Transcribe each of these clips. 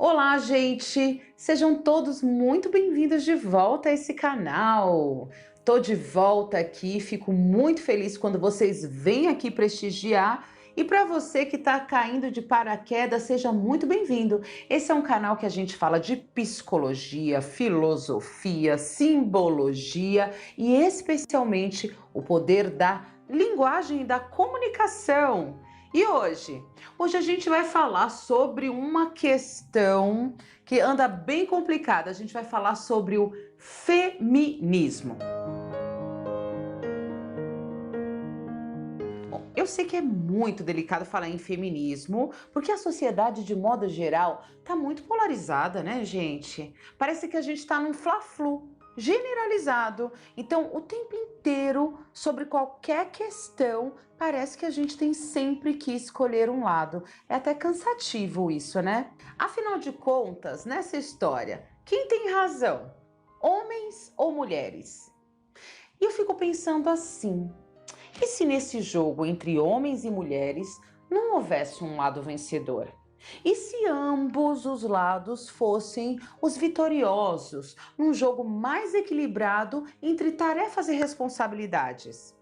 Olá, gente! Sejam todos muito bem-vindos de volta a esse canal. Tô de volta aqui, fico muito feliz quando vocês vêm aqui prestigiar. E para você que está caindo de paraquedas, seja muito bem-vindo. Esse é um canal que a gente fala de psicologia, filosofia, simbologia e especialmente o poder da linguagem e da comunicação. E hoje a gente vai falar sobre uma questão que anda bem complicada. A gente vai falar sobre o feminismo. Bom, eu sei que é muito delicado falar em feminismo, porque a sociedade, de modo geral, tá muito polarizada, né, gente? Parece que a gente tá num fla-flu generalizado. Então, o tempo inteiro, sobre qualquer questão, parece que a gente tem sempre que escolher um lado. É até cansativo isso, né? Afinal de contas, nessa história, quem tem razão? Homens ou mulheres? E eu fico pensando assim: e se nesse jogo entre homens e mulheres não houvesse um lado vencedor? E se ambos os lados fossem os vitoriosos, num jogo mais equilibrado entre tarefas e responsabilidades?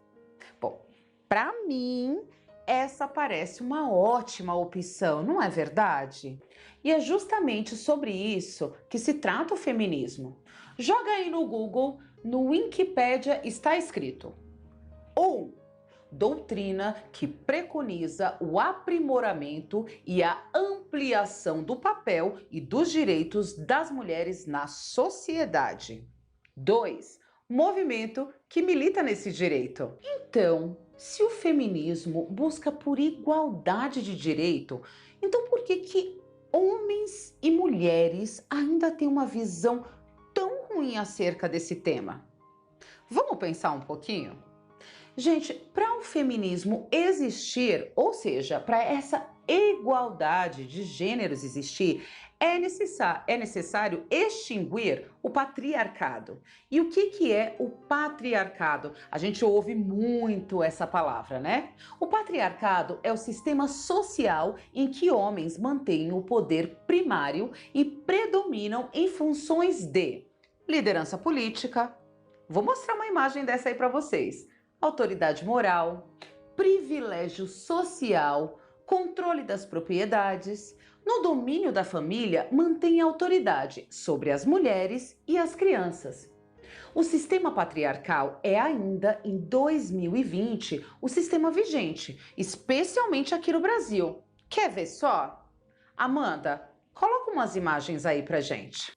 Bom, para mim, essa parece uma ótima opção, não é verdade? E é justamente sobre isso que se trata o feminismo. Joga aí no Google, no Wikipedia está escrito: 1. Doutrina que preconiza o aprimoramento e a ampliação do papel e dos direitos das mulheres na sociedade. 2. Movimento que milita nesse direito. Então, se o feminismo busca por igualdade de direito, então por que homens e mulheres ainda têm uma visão tão ruim acerca desse tema? Vamos pensar um pouquinho? Gente, para o feminismo existir, ou seja, para essa igualdade de gêneros existir, é necessário extinguir o patriarcado. E o que é o patriarcado? A gente ouve muito essa palavra, né? O patriarcado é o sistema social em que homens mantêm o poder primário e predominam em funções de liderança política. Vou mostrar uma imagem dessa aí para vocês: autoridade moral, privilégio social, controle das propriedades. No domínio da família, mantém autoridade sobre as mulheres e as crianças. O sistema patriarcal é ainda, em 2020, o sistema vigente, especialmente aqui no Brasil. Quer ver só? Amanda, coloca umas imagens aí pra gente.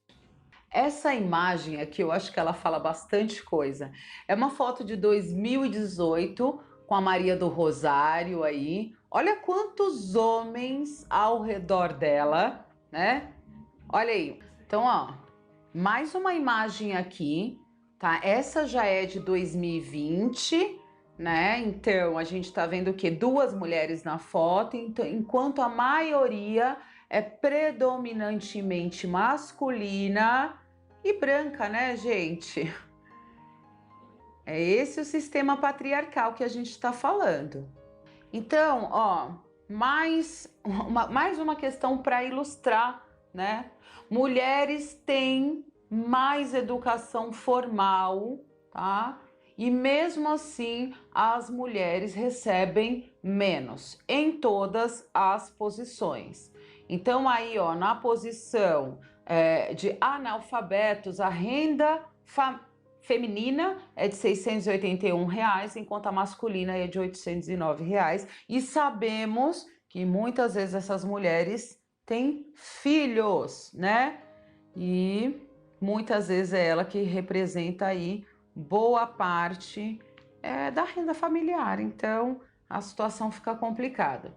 Essa imagem aqui, eu acho que ela fala bastante coisa. É uma foto de 2018 com a Maria do Rosário aí. Olha quantos homens ao redor dela, né? Olha aí. Então, ó, mais uma imagem aqui, tá? Essa já é de 2020, né? Então, a gente tá vendo o quê? Duas mulheres na foto, então, enquanto a maioria é predominantemente masculina e branca, né, gente? É esse o sistema patriarcal que a gente está falando. Então, ó, mais uma questão para ilustrar, né? Mulheres têm mais educação formal, tá? E mesmo assim, as mulheres recebem menos em todas as posições. Então, aí, ó, na posição de analfabetos, a renda feminina é de R$ 681, enquanto a masculina é de R$ 809. E sabemos que muitas vezes essas mulheres têm filhos, né? E muitas vezes é ela que representa aí boa parte da renda familiar. Então, a situação fica complicada.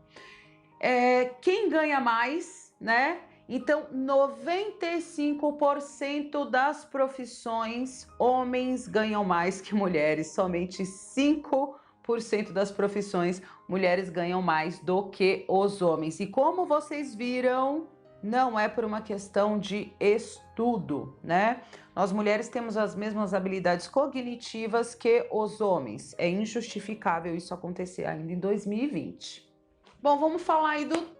Quem ganha mais, né? Então, 95% das profissões, homens ganham mais que mulheres. Somente 5% das profissões, mulheres ganham mais do que os homens. E como vocês viram, não é por uma questão de estudo, né? Nós mulheres temos as mesmas habilidades cognitivas que os homens. É injustificável isso acontecer ainda em 2020. Bom, vamos falar aí do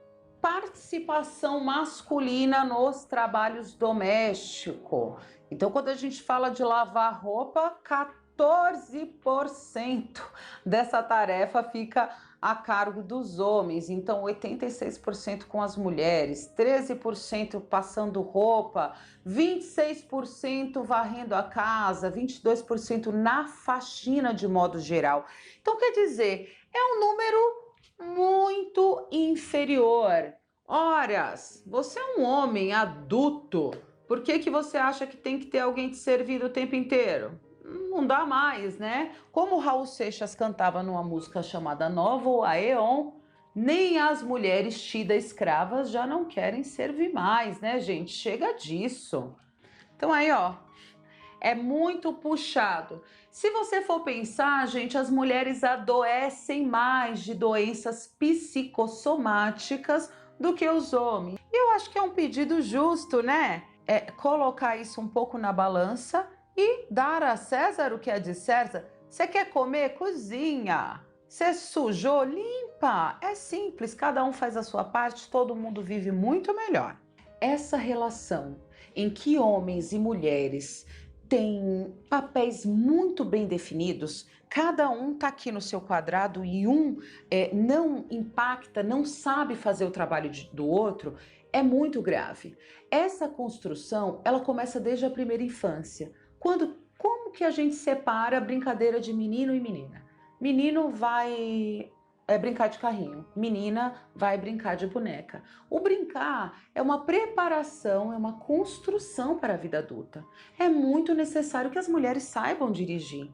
participação masculina nos trabalhos domésticos. Então, quando a gente fala de lavar roupa, 14% dessa tarefa fica a cargo dos homens, então 86% com as mulheres, 13% passando roupa, 26% varrendo a casa, 22% na faxina de modo geral. Então, quer dizer, é um número muito inferior. Horas, você é um homem adulto, por que você acha que tem que ter alguém te servir o tempo inteiro? Não dá mais, né? Como o Raul Seixas cantava numa música chamada Novo Aeon, nem as mulheres tidas escravas já não querem servir mais, né, gente? Chega disso. Então aí, ó, é muito puxado. Se você for pensar, gente, as mulheres adoecem mais de doenças psicossomáticas do que os homens. E eu acho que é um pedido justo, né? É colocar isso um pouco na balança e dar a César o que é de César. Você quer comer? Cozinha. Você sujou? Limpa. É simples, cada um faz a sua parte, todo mundo vive muito melhor. Essa relação em que homens e mulheres têm papéis muito bem definidos, cada um tá aqui no seu quadrado e não impacta, não sabe fazer o trabalho do outro, é muito grave. Essa construção, ela começa desde a primeira infância. Como que a gente separa a brincadeira de menino e menina? Menino vai brincar de carrinho, menina vai brincar de boneca. O brincar é uma preparação, é uma construção para a vida adulta. É muito necessário que as mulheres saibam dirigir,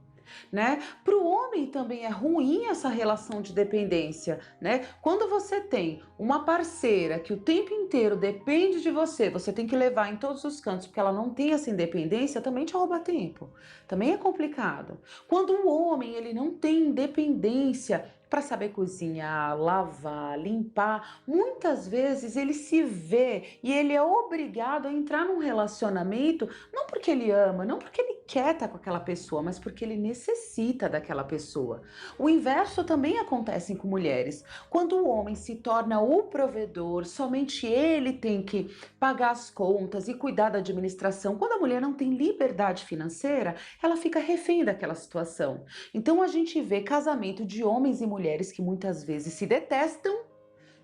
né? Para o homem também é ruim essa relação de dependência, né? Quando você tem uma parceira que o tempo inteiro depende de você, você tem que levar em todos os cantos porque ela não tem essa independência, também te rouba tempo. Também é complicado. Quando o homem ele não tem independência para saber cozinhar, lavar, limpar, muitas vezes ele se vê e ele é obrigado a entrar num relacionamento, não porque ele ama, não porque ele quer estar com aquela pessoa, mas porque ele necessita daquela pessoa. O inverso também acontece com mulheres. Quando o homem se torna o provedor, somente ele tem que pagar as contas e cuidar da administração. Quando a mulher não tem liberdade financeira, ela fica refém daquela situação. Então a gente vê casamento de homens e mulheres que muitas vezes se detestam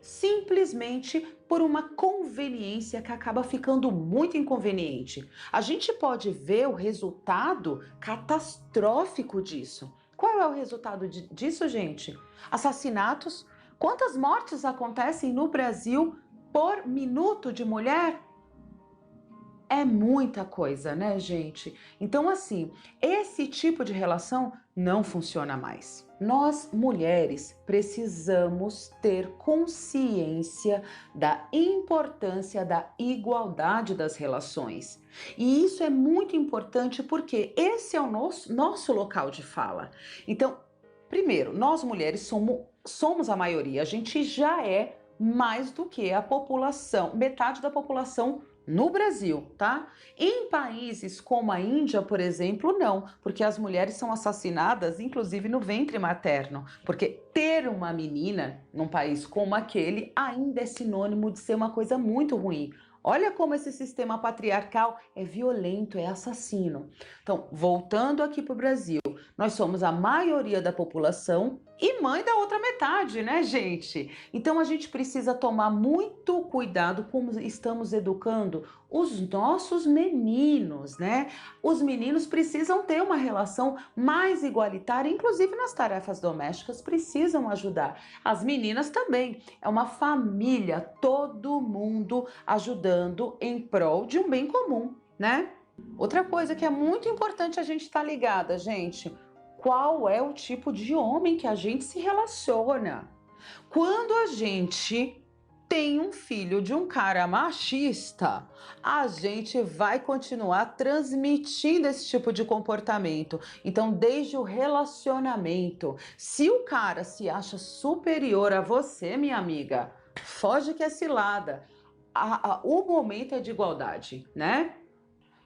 simplesmente por uma conveniência que acaba ficando muito inconveniente. A gente pode ver o resultado catastrófico disso. Qual é o resultado disso, gente? Assassinatos. Quantas mortes acontecem no Brasil por minuto de mulher? É muita coisa, né, gente? Então, assim, esse tipo de relação não funciona mais. Nós, mulheres, precisamos ter consciência da importância da igualdade das relações. E isso é muito importante porque esse é o nosso local de fala. Então, primeiro, nós mulheres somos a maioria, a gente já é mais do que a população, metade da população no Brasil, tá? Em países como a Índia, por exemplo, não, porque as mulheres são assassinadas, inclusive no ventre materno, porque ter uma menina num país como aquele ainda é sinônimo de ser uma coisa muito ruim. Olha como esse sistema patriarcal é violento, é assassino. Então, voltando aqui para o Brasil, nós somos a maioria da população e mãe da outra metade, né, gente? Então, a gente precisa tomar muito cuidado como estamos educando os nossos meninos, né? Os meninos precisam ter uma relação mais igualitária, inclusive nas tarefas domésticas, precisam ajudar. As meninas também. É uma família, todo mundo ajudando em prol de um bem comum, né? Outra coisa que é muito importante a gente estar ligada, gente, qual é o tipo de homem que a gente se relaciona? Quando a gente tem um filho de um cara machista, a gente vai continuar transmitindo esse tipo de comportamento. Então, desde o relacionamento, se o cara se acha superior a você, minha amiga, foge que é cilada. O momento é de igualdade, né?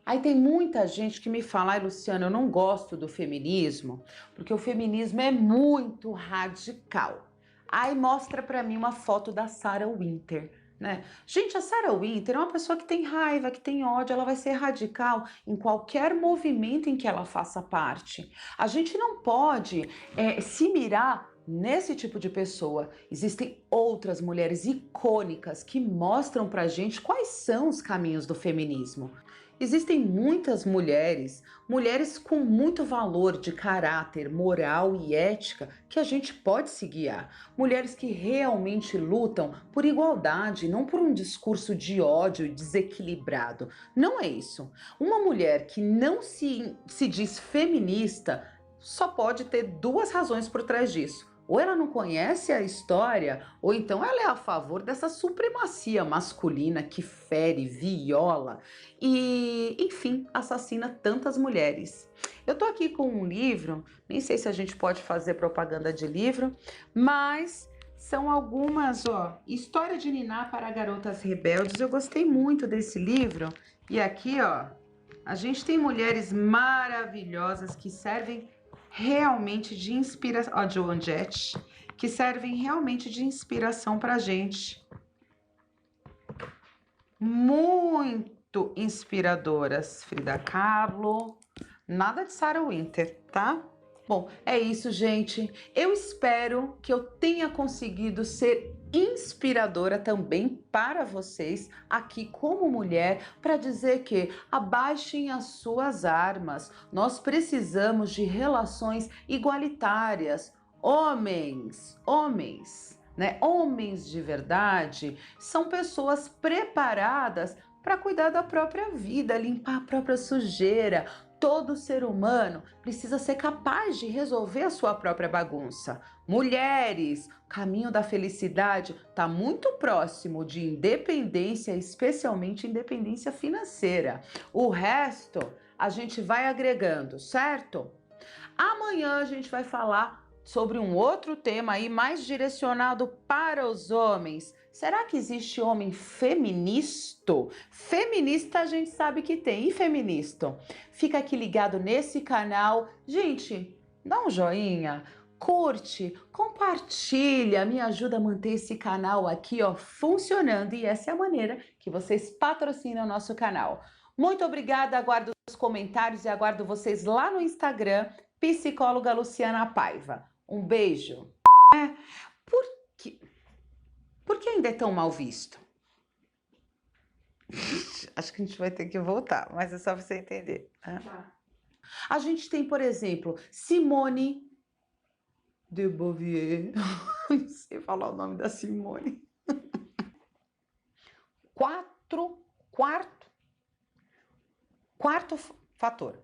Aí tem muita gente que me fala, ai, Luciana, eu não gosto do feminismo, porque o feminismo é muito radical. Aí mostra pra mim uma foto da Sarah Winter. né? Gente, a Sarah Winter é uma pessoa que tem raiva, que tem ódio, ela vai ser radical em qualquer movimento em que ela faça parte. A gente não pode se mirar nesse tipo de pessoa. Existem outras mulheres icônicas que mostram pra gente quais são os caminhos do feminismo. Existem muitas mulheres, mulheres com muito valor de caráter, moral e ética que a gente pode se guiar. Mulheres que realmente lutam por igualdade, não por um discurso de ódio desequilibrado. Não é isso. Uma mulher que não se diz feminista só pode ter duas razões por trás disso. Ou ela não conhece a história, ou então ela é a favor dessa supremacia masculina que fere, viola e, enfim, assassina tantas mulheres. Eu tô aqui com um livro, nem sei se a gente pode fazer propaganda de livro, mas são algumas, ó, História de Niná para Garotas Rebeldes. Eu gostei muito desse livro. E aqui, ó, a gente tem mulheres maravilhosas que servem realmente de inspiração, ó, Joan Jett, que servem realmente de inspiração pra gente. Muito inspiradoras. Frida Kahlo, nada de Sarah Winter, tá? Bom, é isso, gente. Eu espero que eu tenha conseguido ser inspiradora também para vocês aqui como mulher, para dizer que abaixem as suas armas. Nós precisamos de relações igualitárias. Homens, né? Homens de verdade são pessoas preparadas para cuidar da própria vida, limpar a própria sujeira. Todo ser humano precisa ser capaz de resolver a sua própria bagunça. Mulheres, o caminho da felicidade está muito próximo de independência, especialmente independência financeira. O resto a gente vai agregando, certo? Amanhã a gente vai falar sobre um outro tema aí mais direcionado para os homens. Será que existe homem feminista? Feminista a gente sabe que tem. E feminista? Fica aqui ligado nesse canal. Gente, dá um joinha, curte, compartilha, me ajuda a manter esse canal aqui, ó, funcionando. E essa é a maneira que vocês patrocinam o nosso canal. Muito obrigada, aguardo os comentários e aguardo vocês lá no Instagram, Psicóloga Luciana Paiva. Um beijo. Por que, por que ainda é tão mal visto? Acho que a gente vai ter que voltar, mas é só pra você entender. Tá. A gente tem, por exemplo, Simone de Beauvoir. Não sei falar o nome da Simone. Quarto fator.